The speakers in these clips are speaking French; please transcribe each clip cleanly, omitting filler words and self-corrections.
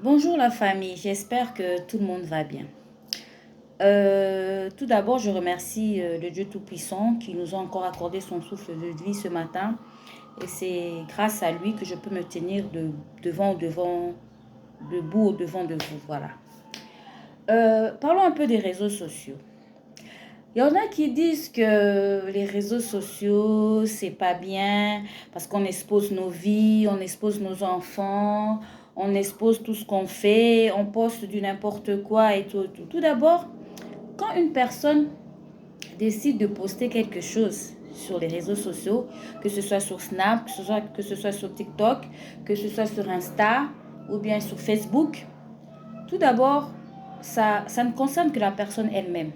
Bonjour la famille, j'espère que tout le monde va bien. Tout d'abord, je remercie le Dieu Tout-Puissant qui nous a encore accordé son souffle de vie ce matin. Et c'est grâce à lui que je peux me tenir debout au devant de vous. Voilà. Parlons un peu des réseaux sociaux. Il y en a qui disent que les réseaux sociaux, c'est pas bien parce qu'on expose nos vies, on expose nos enfants, on expose tout ce qu'on fait, on poste du n'importe quoi et tout, tout. Tout d'abord, quand une personne décide de poster quelque chose sur les réseaux sociaux, que ce soit sur Snap, que ce soit sur TikTok, que ce soit sur Insta ou bien sur Facebook, tout d'abord, ça ne concerne que la personne elle-même.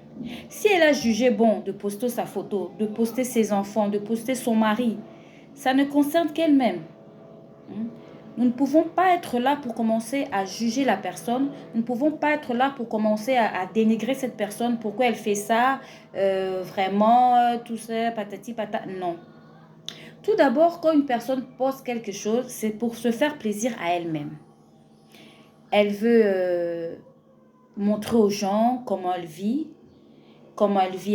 Si elle a jugé bon de poster sa photo, de poster ses enfants, de poster son mari, ça ne concerne qu'elle-même. Nous ne pouvons pas être là pour commencer à juger la personne. Nous ne pouvons pas être là pour commencer à dénigrer cette personne. Pourquoi elle fait ça vraiment, tout ça, patati patata. Non. Tout d'abord, quand une personne poste quelque chose, c'est pour se faire plaisir à elle-même. Elle veut montrer aux gens comment elle vit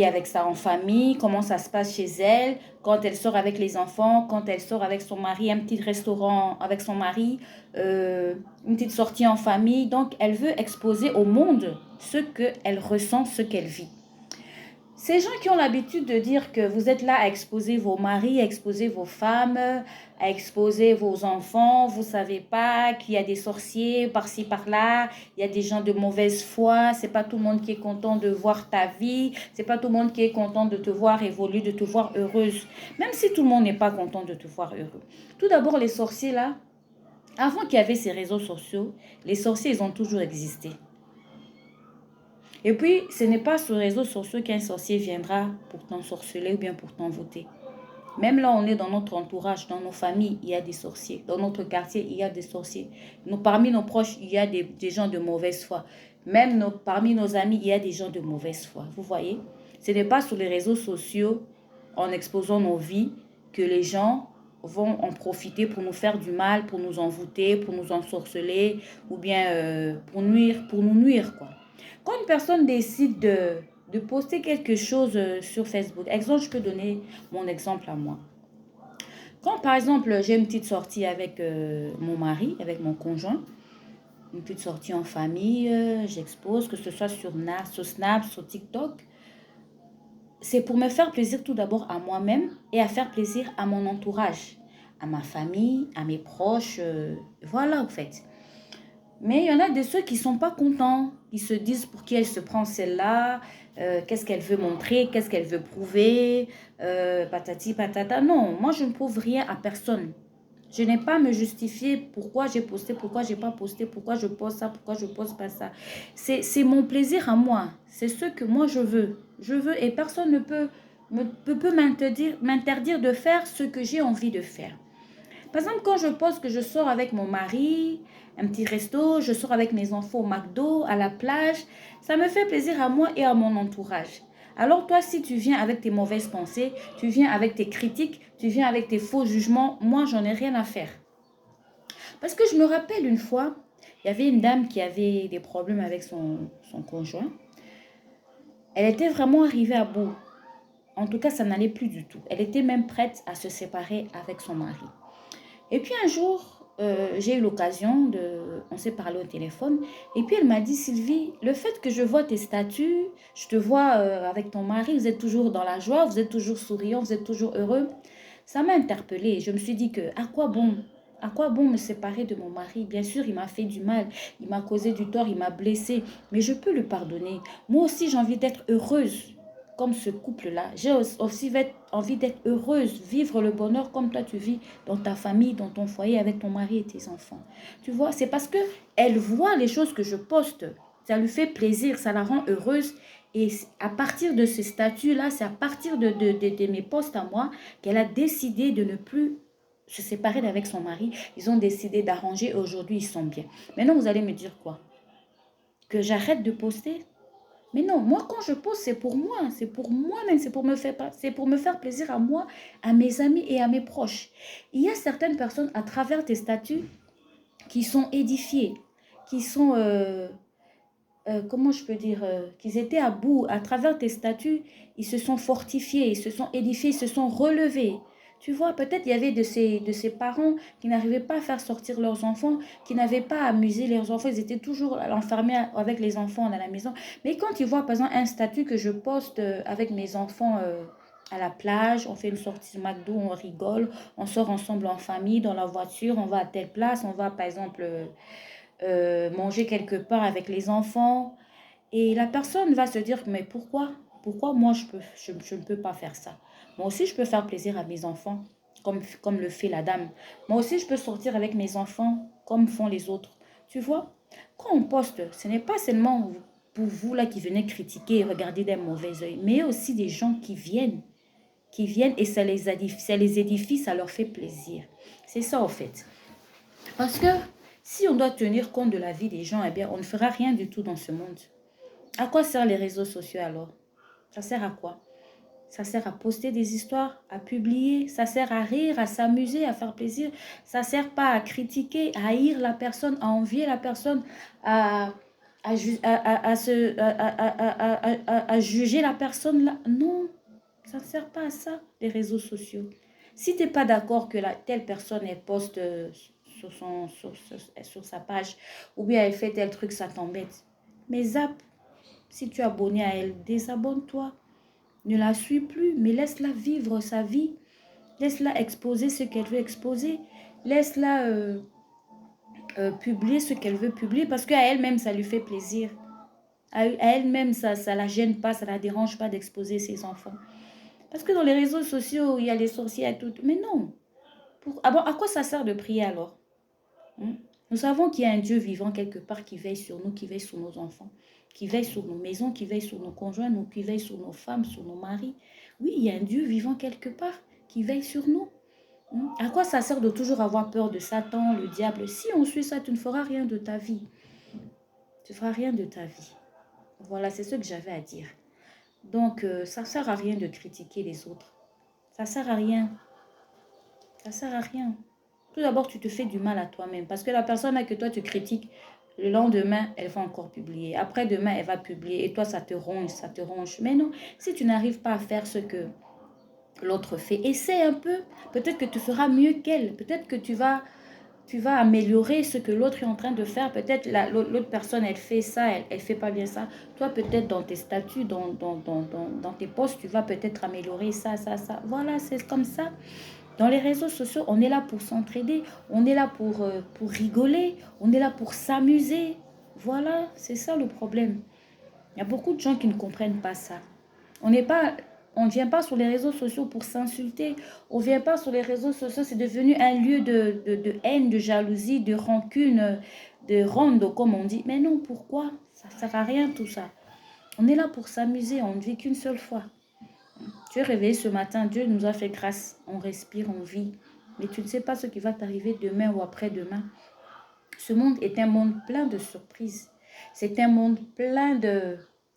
avec ça en famille, comment ça se passe chez elle, quand elle sort avec les enfants, quand elle sort avec son mari, un petit restaurant avec son mari, une petite sortie en famille. Donc, elle veut exposer au monde ce qu'elle ressent, ce qu'elle vit. Ces gens qui ont l'habitude de dire que vous êtes là à exposer vos maris, à exposer vos femmes, à exposer vos enfants, vous savez pas qu'il y a des sorciers par-ci par-là, il y a des gens de mauvaise foi, c'est pas tout le monde qui est content de voir ta vie, c'est pas tout le monde qui est content de te voir évoluer, de te voir heureuse, même si tout le monde n'est pas content de te voir heureux. Tout d'abord, les sorciers là, avant qu'il y avait ces réseaux sociaux, les sorciers, ils ont toujours existé. Et puis, ce n'est pas sur les réseaux sociaux qu'un sorcier viendra pour t'ensorceler ou bien pour t'envoûter. Même là, on est dans notre entourage, dans nos familles, il y a des sorciers. Dans notre quartier, il y a des sorciers. Parmi nos proches, il y a des gens de mauvaise foi. Même parmi nos amis, il y a des gens de mauvaise foi. Vous voyez? Ce n'est pas sur les réseaux sociaux, en exposant nos vies, que les gens vont en profiter pour nous faire du mal, pour nous envoûter, pour nous ensorceler, ou bien pour nous nuire, quoi. Quand une personne décide de poster quelque chose sur Facebook, exemple, je peux donner mon exemple à moi. Quand par exemple j'ai une petite sortie avec mon mari, avec mon conjoint, une petite sortie en famille, j'expose, que ce soit sur Snap, sur TikTok, c'est pour me faire plaisir tout d'abord à moi-même et à faire plaisir à mon entourage, à ma famille, à mes proches, voilà en fait. Mais il y en a de ceux qui ne sont pas contents. Ils se disent pour qui elle se prend celle-là, qu'est-ce qu'elle veut montrer, qu'est-ce qu'elle veut prouver, patati patata. Non, moi je ne prouve rien à personne. Je n'ai pas à me justifier pourquoi j'ai posté, pourquoi j'ai pas posté, pourquoi je poste ça, pourquoi je poste pas ça. C'est mon plaisir à moi. C'est ce que moi je veux. Je veux et personne ne peut m'interdire de faire ce que j'ai envie de faire. Par exemple, quand je poste que je sors avec mon mari, un petit resto, je sors avec mes enfants au McDo, à la plage, ça me fait plaisir à moi et à mon entourage. Alors toi, si tu viens avec tes mauvaises pensées, tu viens avec tes critiques, tu viens avec tes faux jugements, moi, j'en ai rien à faire. Parce que je me rappelle une fois, il y avait une dame qui avait des problèmes avec son conjoint. Elle était vraiment arrivée à bout. En tout cas, ça n'allait plus du tout. Elle était même prête à se séparer avec son mari. Et puis un jour, j'ai eu l'occasion on s'est parlé au téléphone, et puis elle m'a dit, Sylvie, le fait que je vois tes statuts, je te vois avec ton mari, vous êtes toujours dans la joie, vous êtes toujours souriant, vous êtes toujours heureux, ça m'a interpellée. Je me suis dit que, à quoi bon? À quoi bon me séparer de mon mari? Bien sûr, il m'a fait du mal, il m'a causé du tort, il m'a blessée, mais je peux lui pardonner. Moi aussi, j'ai envie d'être heureuse comme ce couple-là. J'ai aussi envie d'être heureuse, vivre le bonheur comme toi tu vis dans ta famille, dans ton foyer, avec ton mari et tes enfants. Tu vois, c'est parce que elle voit les choses que je poste. Ça lui fait plaisir, ça la rend heureuse. Et à partir de ce statut-là, c'est à partir de mes postes à moi qu'elle a décidé de ne plus se séparer d'avec son mari. Ils ont décidé d'arranger et aujourd'hui ils sont bien. Maintenant, vous allez me dire quoi? Que j'arrête de poster? Mais non, moi quand je pose, c'est pour moi, c'est pour moi-même, c'est pour me faire plaisir à moi, à mes amis et à mes proches. Il y a certaines personnes à travers tes statuts qui sont édifiées, qui sont, comment je peux dire, qu'ils étaient à bout. À travers tes statuts, ils se sont fortifiés, ils se sont édifiés, ils se sont relevés. Tu vois, peut-être il y avait de ces parents qui n'arrivaient pas à faire sortir leurs enfants, qui n'avaient pas à amuser leurs enfants, ils étaient toujours enfermés avec les enfants dans la maison. Mais quand ils voient, par exemple, un statut que je poste avec mes enfants à la plage, on fait une sortie de McDo, on rigole, on sort ensemble en famille, dans la voiture, on va à telle place, on va, par exemple, manger quelque part avec les enfants. Et la personne va se dire, mais pourquoi? Pourquoi moi je ne peux pas faire ça? Moi aussi je peux faire plaisir à mes enfants, comme le fait la dame. Moi aussi je peux sortir avec mes enfants, comme font les autres. Tu vois? Quand on poste, ce n'est pas seulement pour vous là qui venez critiquer et regarder d'un mauvais œil, mais aussi des gens qui viennent et ça les édifie, ça leur fait plaisir. C'est ça en fait. Parce que si on doit tenir compte de la vie des gens, eh bien, on ne fera rien du tout dans ce monde. À quoi servent les réseaux sociaux alors? Ça sert à quoi? Ça sert à poster des histoires, à publier, ça sert à rire, à s'amuser, à faire plaisir. Ça sert pas à critiquer, à haïr la personne, à envier la personne, à juger la personne là. Non, ça ne sert pas à ça, les réseaux sociaux. Si tu n'es pas d'accord que telle personne elle poste sur sa page ou bien elle fait tel truc, ça t'embête. Mais zappe, si tu es abonné à elle, désabonne-toi. Ne la suis plus, mais laisse-la vivre sa vie. Laisse-la exposer ce qu'elle veut exposer. Laisse-la publier ce qu'elle veut publier parce qu'à elle-même, ça lui fait plaisir. À elle-même, ça ne la gêne pas, ça ne la dérange pas d'exposer ses enfants. Parce que dans les réseaux sociaux, il y a les sorciers et tout. Mais non. Ah bon, à quoi ça sert de prier alors? Nous savons qu'il y a un Dieu vivant quelque part qui veille sur nous, qui veille sur nos enfants, qui veille sur nos maisons, qui veille sur nos conjoints, qui veille sur nos femmes, sur nos maris. Oui, il y a un Dieu vivant quelque part qui veille sur nous. À quoi ça sert de toujours avoir peur de Satan, le diable? Si on suit ça, tu ne feras rien de ta vie. Tu ne feras rien de ta vie. Voilà, c'est ce que j'avais à dire. Donc, ça ne sert à rien de critiquer les autres. Ça ne sert à rien. Ça ne sert à rien. Tout d'abord, tu te fais du mal à toi-même. Parce que la personne que toi, tu critiques, le lendemain, elle va encore publier. Après-demain, elle va publier. Et toi, ça te ronge, ça te ronge. Mais non, si tu n'arrives pas à faire ce que l'autre fait, essaie un peu. Peut-être que tu feras mieux qu'elle. Peut-être que tu vas améliorer ce que l'autre est en train de faire. Peut-être l'autre personne, elle fait ça, elle fait pas bien ça. Toi, peut-être dans tes statuts, dans tes posts, tu vas peut-être améliorer ça, ça, ça. Voilà, c'est comme ça. Dans les réseaux sociaux, on est là pour s'entraider, on est là pour rigoler, on est là pour s'amuser. Voilà, c'est ça le problème. Il y a beaucoup de gens qui ne comprennent pas ça. On ne vient pas sur les réseaux sociaux pour s'insulter. On ne vient pas sur les réseaux sociaux, c'est devenu un lieu de haine, de jalousie, de rancune, de ronde, comme on dit. Mais non, pourquoi? Ça ne sert à rien tout ça. On est là pour s'amuser, on ne vit qu'une seule fois. Tu es réveillé ce matin, Dieu nous a fait grâce. On respire, on vit. Mais tu ne sais pas ce qui va t'arriver demain ou après-demain. Ce monde est un monde plein de surprises. C'est un monde plein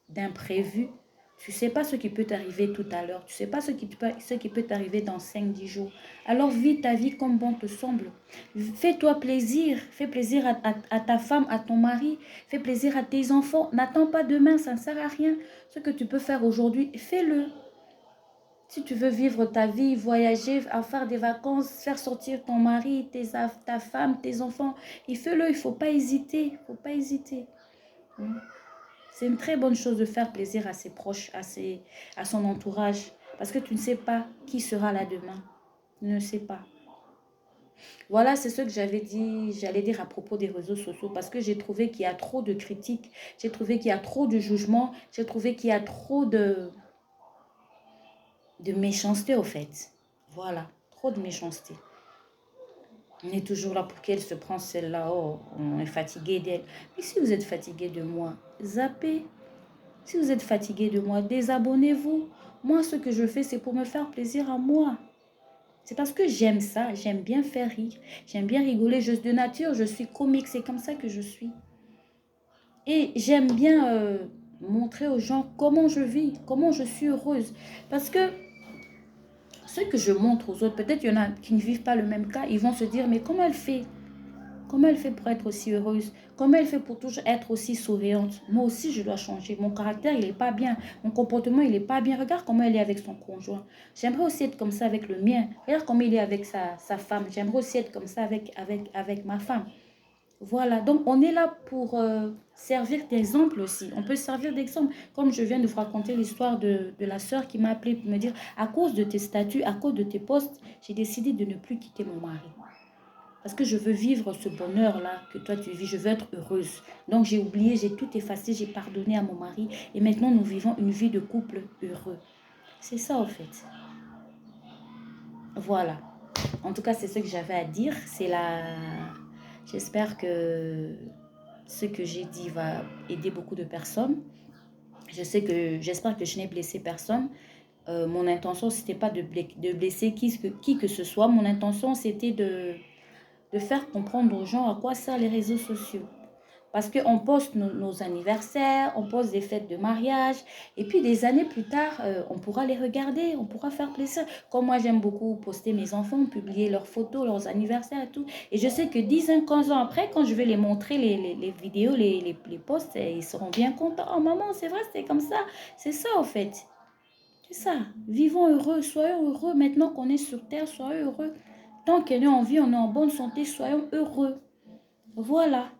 d'imprévus. Tu ne sais pas ce qui peut t'arriver tout à l'heure. Tu ne sais pas ce qui peut t'arriver dans 5-10 jours. Alors vis ta vie comme bon te semble. Fais-toi plaisir. Fais plaisir à ta femme, à ton mari. Fais plaisir à tes enfants. N'attends pas demain, ça ne sert à rien. Ce que tu peux faire aujourd'hui, fais-le. Si tu veux vivre ta vie, voyager, faire des vacances, faire sortir ton mari, ta femme, tes enfants, fais-le, il ne faut pas hésiter. Il ne faut pas hésiter. C'est une très bonne chose de faire plaisir à ses proches, à son entourage. Parce que tu ne sais pas qui sera là demain. Tu ne sais pas. Voilà, c'est ce que j'allais dire à propos des réseaux sociaux. Parce que j'ai trouvé qu'il y a trop de critiques. J'ai trouvé qu'il y a trop de jugements. J'ai trouvé qu'il y a trop de méchanceté au fait. Voilà, trop de méchanceté. On est toujours là pour qu'elle se prenne celle-là. Oh, on est fatigué d'elle. Mais si vous êtes fatigué de moi, zappez. Si vous êtes fatigué de moi, désabonnez-vous. Moi, ce que je fais, c'est pour me faire plaisir à moi. C'est parce que j'aime ça. J'aime bien faire rire. J'aime bien rigoler. De nature, je suis comique. C'est comme ça que je suis. Et j'aime bien montrer aux gens comment je vis, comment je suis heureuse. Parce que ce que je montre aux autres, peut-être il y en a qui ne vivent pas le même cas, ils vont se dire, mais comment elle fait? Comment elle fait pour être aussi heureuse? Comment elle fait pour toujours être aussi souriante? Moi aussi, je dois changer. Mon caractère, il n'est pas bien. Mon comportement, il n'est pas bien. Regarde comment elle est avec son conjoint. J'aimerais aussi être comme ça avec le mien. Regarde comment il est avec sa femme. J'aimerais aussi être comme ça avec ma femme. Voilà, donc on est là pour servir d'exemple aussi. On peut servir d'exemple. Comme je viens de vous raconter l'histoire de la sœur qui m'a appelé pour me dire, à cause de tes statuts, à cause de tes postes, j'ai décidé de ne plus quitter mon mari. Parce que je veux vivre ce bonheur-là que toi tu vis, je veux être heureuse. Donc j'ai oublié, j'ai tout effacé, j'ai pardonné à mon mari et maintenant nous vivons une vie de couple heureux. C'est ça en fait. Voilà. En tout cas, c'est ce que j'avais à dire. C'est la... J'espère que ce que j'ai dit va aider beaucoup de personnes. J'espère que je n'ai blessé personne. Mon intention, c'était pas de blesser qui que ce soit. Mon intention, c'était de faire comprendre aux gens à quoi servent les réseaux sociaux. Parce qu'on poste nos anniversaires, on poste des fêtes de mariage, et puis des années plus tard, on pourra les regarder, on pourra faire plaisir. Comme moi, j'aime beaucoup poster mes enfants, publier leurs photos, leurs anniversaires et tout. Et je sais que 10 ans, 15 ans après, quand je vais les montrer, les vidéos, les posts, ils seront bien contents. Oh maman, c'est vrai, c'était comme ça. C'est ça, en fait. C'est ça. Vivons heureux, soyons heureux. Maintenant qu'on est sur Terre, soyons heureux. Tant qu'on est en vie, on est en bonne santé, soyons heureux. Voilà.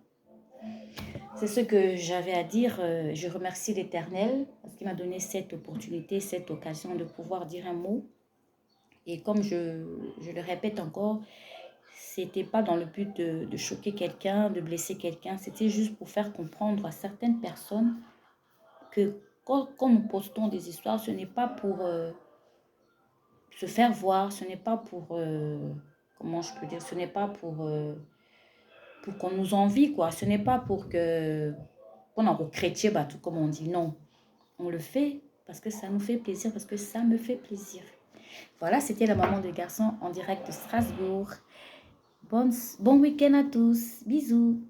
C'est ce que j'avais à dire. Je remercie l'Éternel parce qu'il m'a donné cette opportunité, cette occasion de pouvoir dire un mot. Et comme je le répète encore, c'était pas dans le but de choquer quelqu'un, de blesser quelqu'un. C'était juste pour faire comprendre à certaines personnes que quand nous postons des histoires, ce n'est pas pour se faire voir, ce n'est pas pour, comment je peux dire, ce n'est pas pour qu'on nous envie, quoi. Ce n'est pas pour que, qu'on en chrétien, bah, tout comme on dit, non. On le fait parce que ça nous fait plaisir, parce que ça me fait plaisir. Voilà, c'était la maman de garçon en direct de Strasbourg. Bon week-end à tous. Bisous.